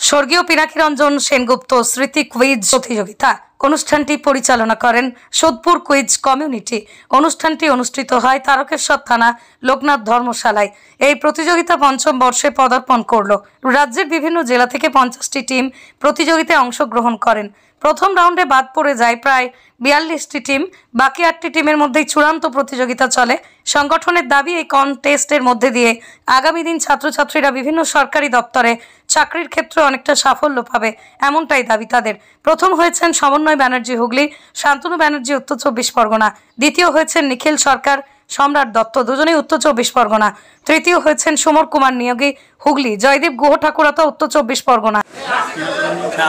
স্বর্গীয় পিনাকি রঞ্জন সেনগুপ্ত স্মৃতি কুইজ প্রতিযোগিতা অনুষ্ঠানটি পরিচালনা করেন সোদপুর কুইজ কমিউনিটি। অনুষ্ঠানটি অনুষ্ঠিত হয় তারকেশ্বর থানা লোকনাথ ধর্মশালায়। এই প্রতিযোগিতা পঞ্চম বর্ষে পদার্পণ করল। রাজ্যের বিভিন্ন জেলা থেকে 50টি টিম প্রতিযোগিতায় অংশগ্রহণ করেন। প্রথম রাউন্ডে বাদ পড়ে যায় প্রায় 42টি টিম। বাকি 8টি টিমের মধ্যেই চূড়ান্ত প্রতিযোগিতা চলে। সংগঠনের দাবি, এই কন্টেস্টের মধ্যে দিয়ে আগামী দিন ছাত্রছাত্রীরা বিভিন্ন সরকারি দপ্তরে চাকরির ক্ষেত্রে অনেকটা সাফল্য পাবে, এমনটাই দাবি তাদের। প্রথম হয়েছেন সমন্বয় ব্যানার্জি হুগলি, শান্তনু ব্যানার্জি উত্তর 24 পরগনা। দ্বিতীয় হয়েছেন নিখিল সরকার, সম্রাট দত্ত, দুজনেই উত্তর 24 পরগনা। তৃতীয় হয়েছেন সমর কুমার নিয়োগী হুগলি, জয়দীপ গুহ ঠাকুরতা উত্তর 24 পরগনা।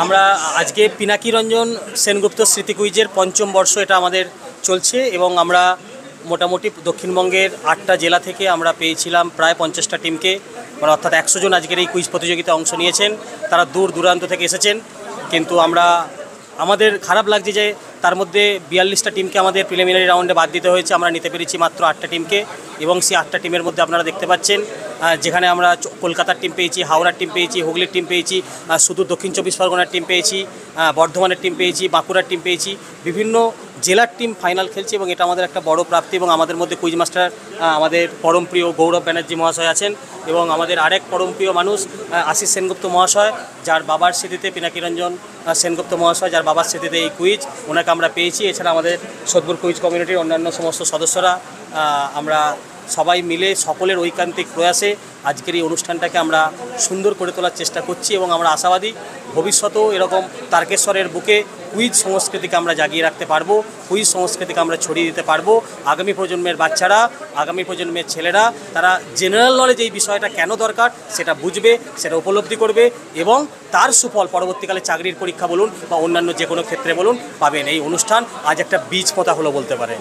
আমরা আজকে পিনাকি রঞ্জন সেনগুপ্ত স্মৃতি কুইজের পঞ্চম বর্ষ এটা আমাদের চলছে এবং আমরা মোটামুটি দক্ষিণবঙ্গের 8টা জেলা থেকে আমরা পেয়েছিলাম প্রায় 50টা টিমকে, মানে অর্থাৎ 100 জন আজকের এই কুইজ প্রতিযোগিতায় অংশ নিয়েছেন। তারা দূর দূরান্ত থেকে এসেছেন, কিন্তু আমাদের খারাপ লাগছে যে তার মধ্যে 42টা টিমকে আমাদের প্রিলিমিনারি রাউন্ডে বাদ দিতে হয়েছে। আমরা নিতে পেরেছি মাত্র 8টা টিমকে এবং সেই 8টা টিমের মধ্যে আপনারা দেখতে পাচ্ছেন যেখানে আমরা কলকাতার টিম পেয়েছি, হাওড়ার টিম পেয়েছি, হুগলির টিম পেয়েছি, সুদূর দক্ষিণ 24 পরগনার টিম পেয়েছি, বর্ধমানের টিম পেয়েছি, বাঁকুড়ার টিম পেয়েছি। বিভিন্ন জেলার টিম ফাইনাল খেলছে এবং এটা আমাদের একটা বড় প্রাপ্তি। এবং আমাদের মধ্যে কুইজ মাস্টার আমাদের পরমপ্রিয় গৌরব ব্যানার্জি মহাশয় আছেন এবং আমাদের আরেক পরমপ্রিয় মানুষ আশিস সেনগুপ্ত মহাশয়, যার বাবার স্মৃতিতে পিনাকি রঞ্জন সেনগুপ্ত মহাশয়, যার বাবার স্মৃতিতে এই কুইজ, ওনাকে আমরা পেয়েছি। এছাড়া আমাদের সোদপুর কুইজ কমিউনিটির অন্যান্য সমস্ত সদস্যরা আমরা সবাই মিলে সকলের ঐকান্তিক প্রয়াসে আজকের এই অনুষ্ঠানটাকে আমরা সুন্দর করে তোলার চেষ্টা করছি এবং আমরা আশাবাদী ভবিষ্যতেও এরকম তারকেশ্বরের বুকে কুইজ সংস্কৃতিকে আমরা জাগিয়ে রাখতে পারবো, কুইজ সংস্কৃতিকে আমরা ছড়িয়ে দিতে পারবো। আগামী প্রজন্মের বাচ্চারা, আগামী প্রজন্মের ছেলেরা তারা জেনারেল নলেজ এই বিষয়টা কেন দরকার সেটা বুঝবে, সেটা উপলব্ধি করবে এবং তার সুফল পরবর্তীকালে চাকরির পরীক্ষা বলুন বা অন্যান্য যে কোনো ক্ষেত্রে বলুন পাবেন। এই অনুষ্ঠান আজ একটা বীজ পোঁতা হলো বলতে পারেন।